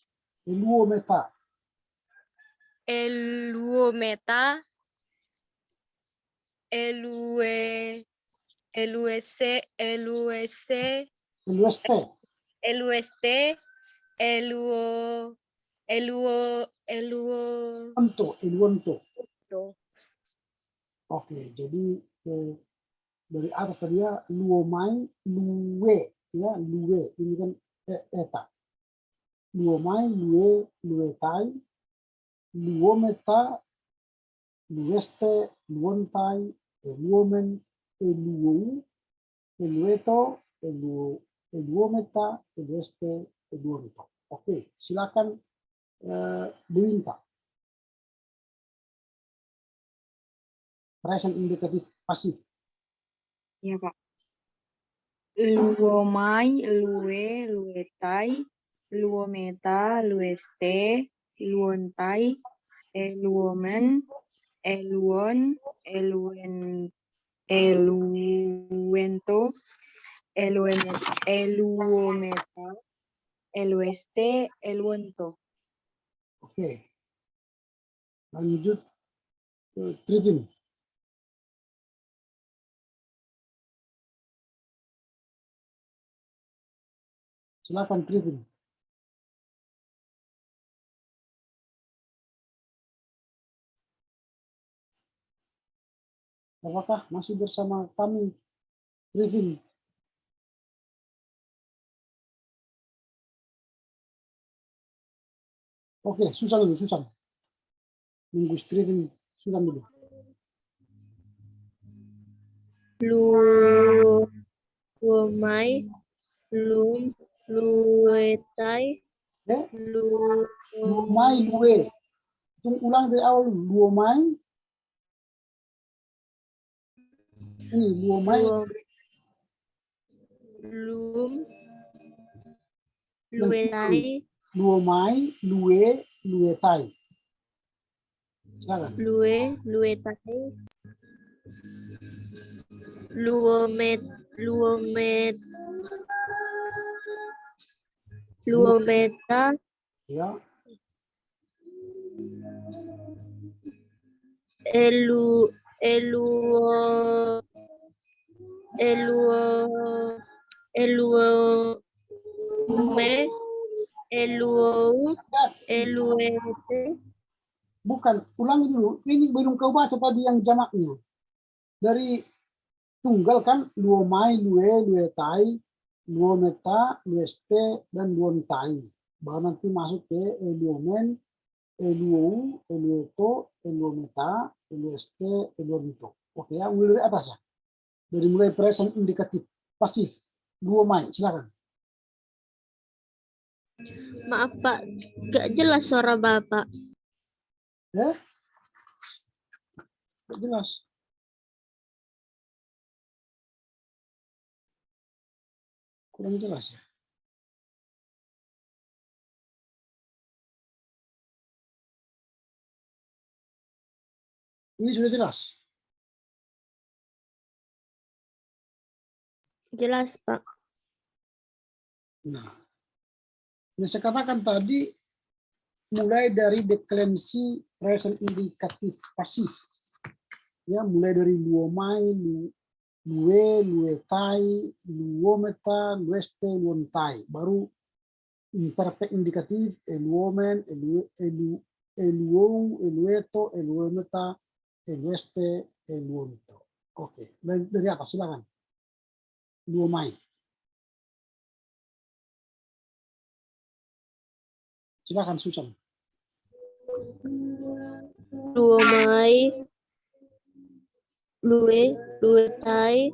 elueste, Eluonto. Oke, jadi dari atas tadi ya, luomai, lue, ya, lue, ini kan eta. Luomai, lue, luetai, luometa, lueste, luontai, eluomen, eluou, elueto, eluometa, elueste, eluonto. Oke, silakan diminta. Present indikatif pasif. Ya, Pak. Luomai, lue, luetai, luometa, lueste, luontai, eluomen, eluon, eluento, eluometa, elueste, eluonto. Oke. Lanjut ke Trivin. Silakan Trivin. Apakah masih bersama kami, Trivin? Oke, Susan dulu, Susan. Nunggu Trivin, Susan dulu. Luomai, luetai, Ya, luomai, lue. Ulang dari awal, luomai. Ini luomai. Luetai, Luomai, lue, luetai. Silakan. luetai, luometa, Ya. Eluete. Bukan, ulangi dulu. Ini belum kau baca tadi yang jamaknya. Dari tunggal kan, luomai, lue, luetai, luometa, lueste, dan luontai. Baru nanti masuk ke luomen, luou, lueto, luometa, lueste, luonto. Oke ya, mulai dari atas ya. Dari mulai present indikatif pasif. Luomai, silakan. Maaf Pak, gak jelas suara Bapak. Ya? Gak jelas. Kurang jelas ya. Ini sudah jelas. Jelas Pak. Nah, yang saya katakan tadi mulai dari deklensi present indikatif pasif. Ya, mulai dari luomai, lue, luetai, luometa, lueste, luontai. Baru imperfect indikatif, eluomen, eluou, elueto, eluometa, elueste, eluonto. Oke, dari atas silakan. Luomai. Silakan Susan. Luomai, luetai,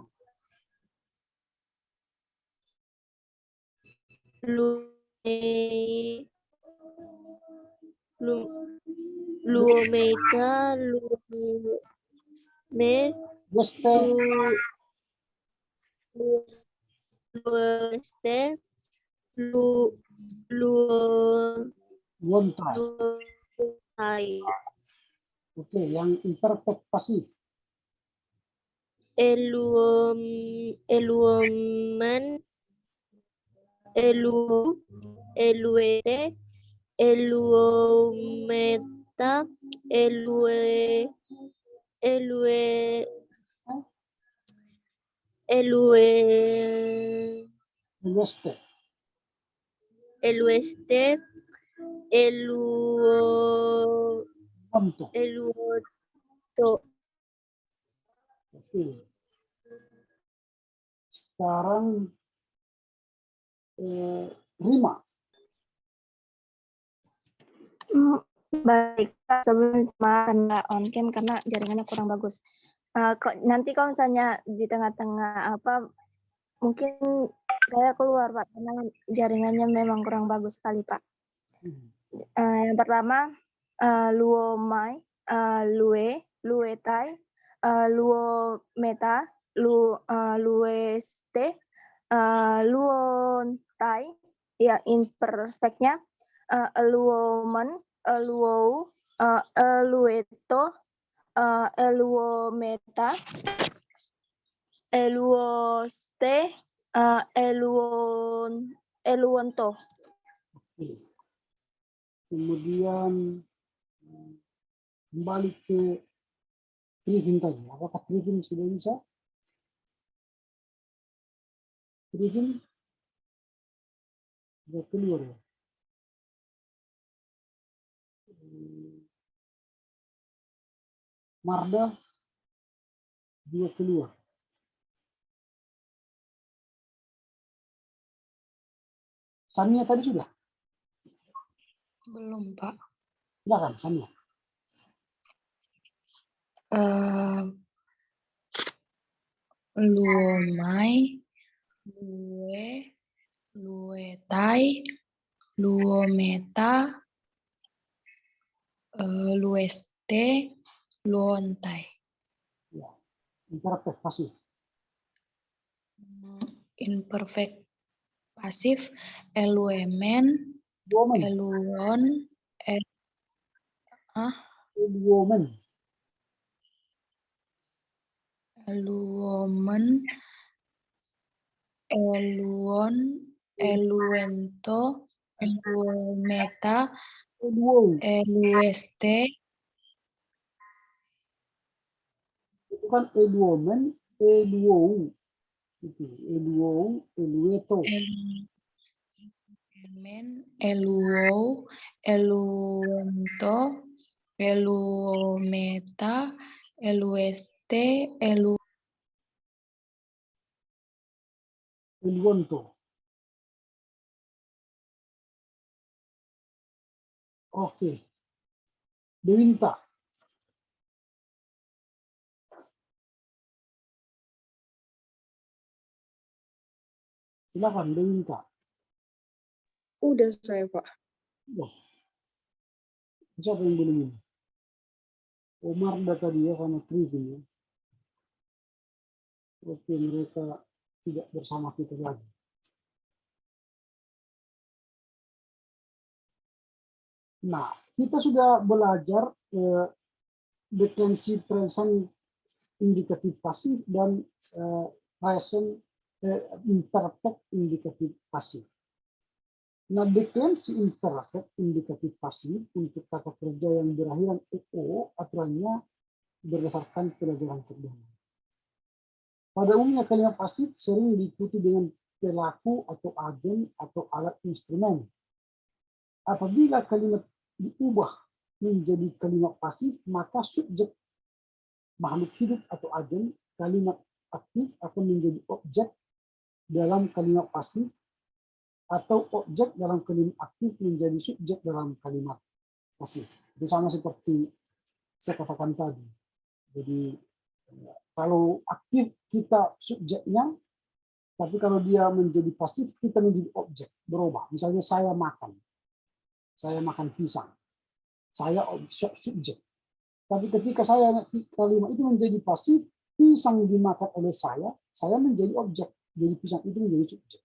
luometa, Lueste, lueste, luontai. luontai. Oke, yang imperfect pasif. Eluomen, eluete, eluometa, Lueste. elueste, Luonto. eluoto. Oke. Sekarang Rima. Baik, Pak. Sebelum karena on cam karena jaringannya kurang bagus. Nanti kalau misalnya di tengah-tengah apa, mungkin saya keluar Pak, karena jaringannya memang kurang bagus sekali Pak. Yang pertama, luomai, lue, luetai, luometa, lueste, luontai, ya imperfectnya, luomen, luou, lueto, luometa, luoste, luonto. Oke. Kemudian kembali ke Trivin tadi. Apakah Trivin sudah bisa? Trivin? Dua keluar ya. Marda dua keluar. Sania tadi sudah. Belum, Pak. Silakan Sania. Luomai, lue, luetai, luometa, lueste, luontai. Ya. Imperfect pasif. Imperfect pasif, eluemen, Woman. eluon, Woman. eluomen, eluon, eluento, eluometa, Wow. elueste, Itu kan woman, wow. Itu wow, elueto. eluemen, eluo, eluento, eluometa, elueste, Eluonto. Oke. Dewinta. Silakan Dewinta. Udah saya, Pak. Wah. Siapa yang belum ini? Omar data dia sama Trivin ya. Oke, mereka tidak bersama kita lagi. Nah, kita sudah belajar declensive present indikatif pasif dan present imperfect indikatif pasif. Nah, declensive imperfect indikatif pasif untuk kata kerja yang berakhiran EO aturannya berdasarkan pelajaran terdahulu. Pada umumnya kalimat pasif sering diikuti dengan pelaku atau agen atau alat instrumen. Apabila kalimat diubah menjadi kalimat pasif, maka subjek makhluk hidup atau agen kalimat aktif akan menjadi objek dalam kalimat pasif atau objek dalam kalimat aktif menjadi subjek dalam kalimat pasif. Itu sama seperti saya katakan tadi. Jadi kalau aktif kita subjeknya, tapi kalau dia menjadi pasif kita menjadi objek, berubah. Misalnya saya makan pisang, saya subjek. Tapi ketika kalimat itu menjadi pasif, pisang dimakan oleh saya menjadi objek, jadi pisang itu menjadi subjek.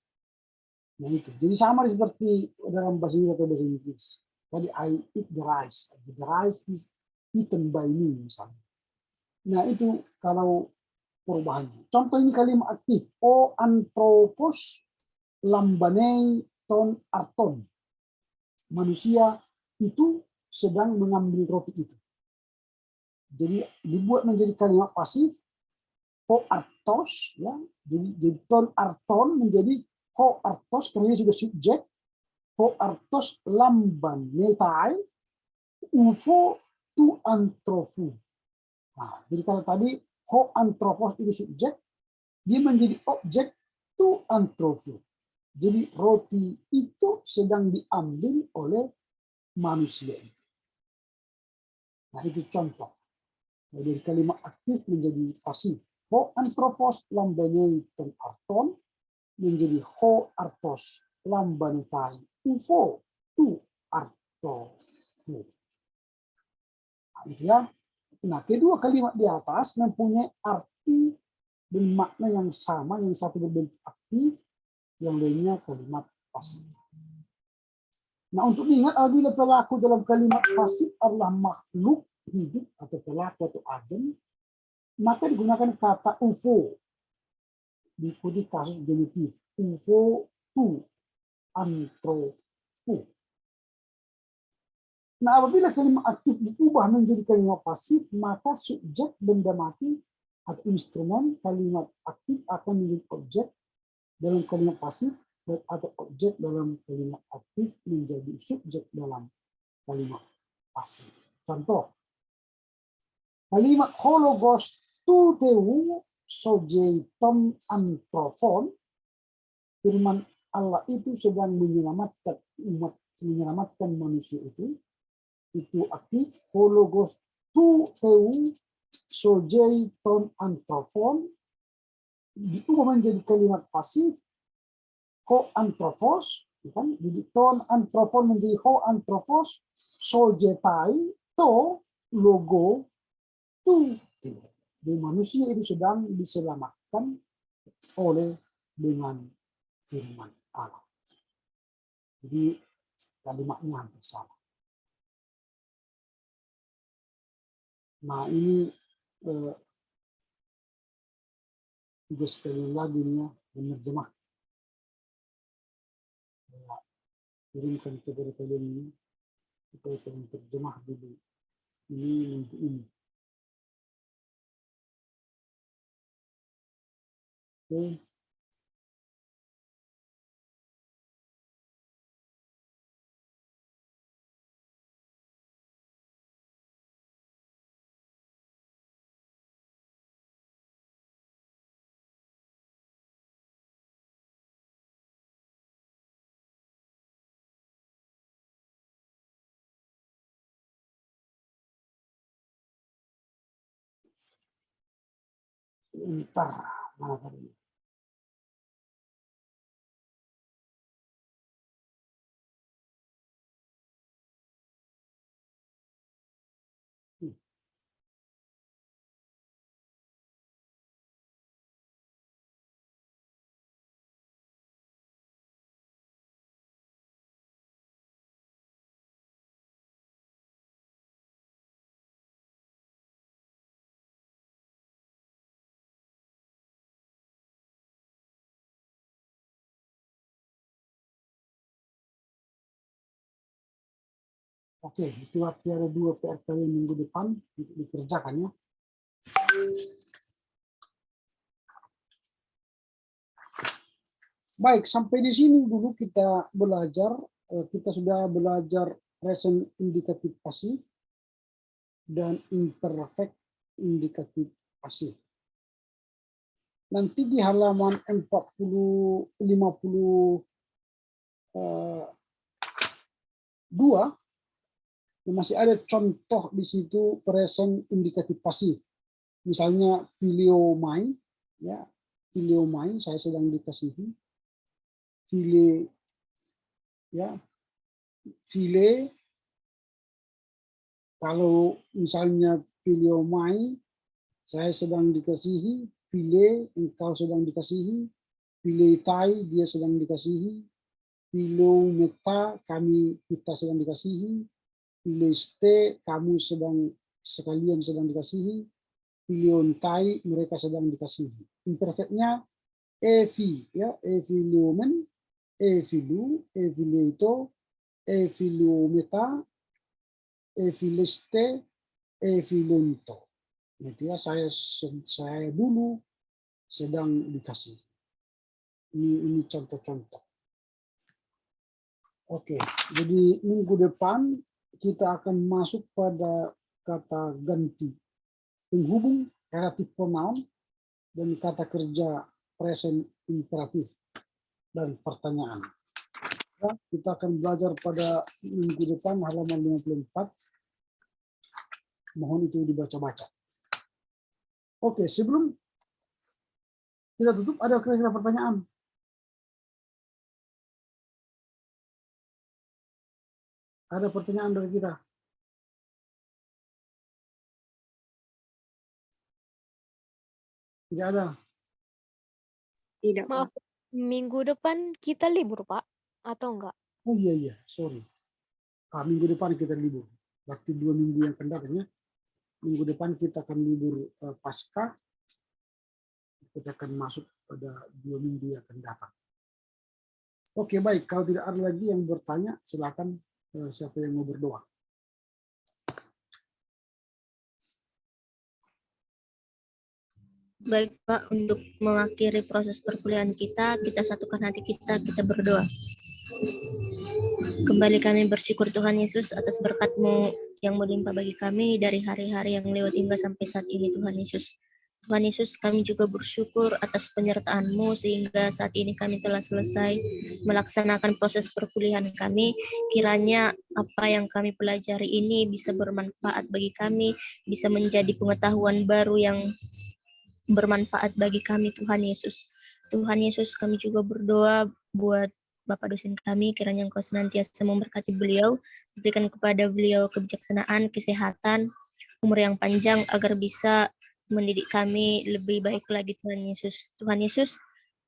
Nah itu, jadi sama seperti dalam bahasa Inggris atau bahasa Inggris. Tadi I eat the rice is eaten by me misalnya. Nah itu kalau perubahannya. Contoh ini kalimat aktif. O anthropos lambanei ton arton. Manusia itu sedang mengambil roti itu. Jadi dibuat menjadi kalimat pasif. Ho artos, ya. Jadi ton arton menjadi ho artos karena sudah subjek. Ho artos lambanetai ufo tu antrofu. Nah, jadi kalau tadi ho antropos itu subjek, dia menjadi objek tu antrofu. Jadi roti itu sedang diambil oleh manusia itu. Nah itu contoh. Dari kalimat aktif menjadi pasif. Ho antropos lambanei ton arton menjadi ho artos lambanetai ufo tu artofu. Nah, itu ya. Nah, kedua kalimat di atas mempunyai arti dan makna yang sama, yang satu berbentuk aktif, yang lainnya kalimat pasif. Nah, untuk diingat apabila pelaku dalam kalimat pasif adalah makhluk hidup atau pelaku atau agen, maka digunakan kata ufo. Diikuti kasus genitif. Ufo tu antropo. Nah, apabila kalimat aktif diubah menjadi kalimat pasif, maka subjek benda mati atau instrumen kalimat aktif akan menjadi objek dalam kalimat pasif, atau objek dalam kalimat aktif menjadi subjek dalam kalimat pasif. Contoh, kalimat hologos tu teu sojeiton antrofon, firman Allah itu sedang menyelamatkan umat, menyelamatkan manusia itu aktif. Hologos tu teu sojeiton antrofon diubah menjadi kalimat pasif ho antrofos, kan? Jadi ton antrofon menjadi ho antrofos, sojetai to logo tu. Jadi manusia itu sedang diselamatkan oleh dengan firman Allah. Jadi kalimatnya hampir sama. Nah ini juga sekali lagi nih ya, penerjemah. Kirimkan kepada kalian ini, kita akan terjemah dulu. Ini untuk ini. Oke. Entar mana tadi? Oke, itu arti ada 2 PR kalian minggu depan untuk dikerjakan ya. Baik, sampai di sini dulu kita belajar. Kita sudah belajar present indikatif pasif dan imperfect indikatif pasif. Nanti di halaman 52 masih ada contoh di situ present indikatif pasif. Misalnya filio main, ya, filio main saya sedang dikasihi. File, ya, file. Kalau misalnya filio main, saya sedang dikasihi. File, engkau sedang dikasihi. File tai, dia sedang dikasihi. Filo meta, kita sedang dikasihi. Filiste, kamu sekalian sedang dikasihi. Filiontai, mereka sedang dikasihi. Imperfectnya evi, ya, eviliomen, evilu, evileito, eviliometa, eviliste, evilonto. Itu ya, saya dulu sedang dikasihi. Ini contoh-contoh. Oke, jadi minggu depan kita akan masuk pada kata ganti penghubung relatif pronoun dan kata kerja present imperatif dan pertanyaan. Ya, kita akan belajar pada minggu depan halaman 54. Mohon itu dibaca-baca. Oke, sebelum kita tutup, ada kira-kira pertanyaan? Ada pertanyaan dari kita? Tidak ada? Tidak, Pak. Maaf, minggu depan kita libur, Pak, atau enggak? Oh iya, sorry. Minggu depan kita libur. Berarti 2 minggu yang akan datang ya. Minggu depan kita akan libur Paskah. Kita akan masuk pada 2 minggu yang akan datang. Oke, baik. Kalau tidak ada lagi yang bertanya, silakan siapa yang mau berdoa. Baik Pak, untuk mengakhiri proses perkuliahan kita satukan hati kita berdoa. Kembali kami bersyukur Tuhan Yesus atas berkat-Mu yang melimpah bagi kami dari hari-hari yang lewat hingga sampai saat ini Tuhan Yesus. Tuhan Yesus, kami juga bersyukur atas penyertaan-Mu sehingga saat ini kami telah selesai melaksanakan proses perkuliahan kami. Kiranya apa yang kami pelajari ini bisa bermanfaat bagi kami, bisa menjadi pengetahuan baru yang bermanfaat bagi kami Tuhan Yesus. Tuhan Yesus, kami juga berdoa buat Bapak dosen kami, kiranya Engkau senantiasa memberkati beliau, berikan kepada beliau kebijaksanaan, kesehatan, umur yang panjang agar bisa mendidik kami lebih baik lagi Tuhan Yesus. Tuhan Yesus,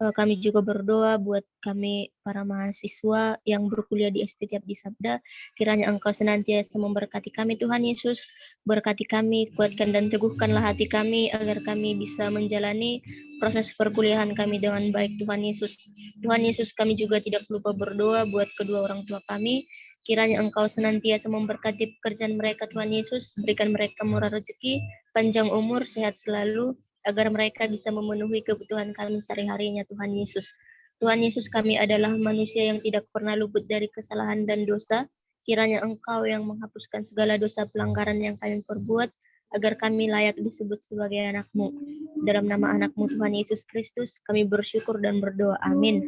kami juga berdoa buat kami para mahasiswa yang berkuliah di STT Abdi Sabda, kiranya Engkau senantiasa memberkati kami Tuhan Yesus, berkati kami, kuatkan dan teguhkanlah hati kami agar kami bisa menjalani proses perkuliahan kami dengan baik Tuhan Yesus. Tuhan Yesus, kami juga tidak lupa berdoa buat kedua orang tua kami, kiranya Engkau senantiasa memberkati pekerjaan mereka Tuhan Yesus, berikan mereka murah rezeki, panjang umur, sehat selalu, agar mereka bisa memenuhi kebutuhan kami sehari-harinya Tuhan Yesus. Tuhan Yesus, kami adalah manusia yang tidak pernah luput dari kesalahan dan dosa. Kiranya Engkau yang menghapuskan segala dosa pelanggaran yang kami perbuat, agar kami layak disebut sebagai anak-Mu. Dalam nama anak-Mu Tuhan Yesus Kristus, kami bersyukur dan berdoa. Amin.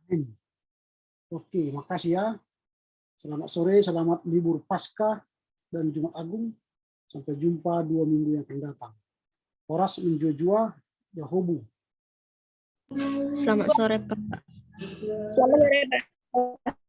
Amin. Oke, makasih ya. Selamat sore, selamat libur Paskah dan Jumat Agung. Sampai jumpa 2 minggu yang akan datang. Horas menjojua Yahobu. Selamat sore Pak. Selamat sore Pak.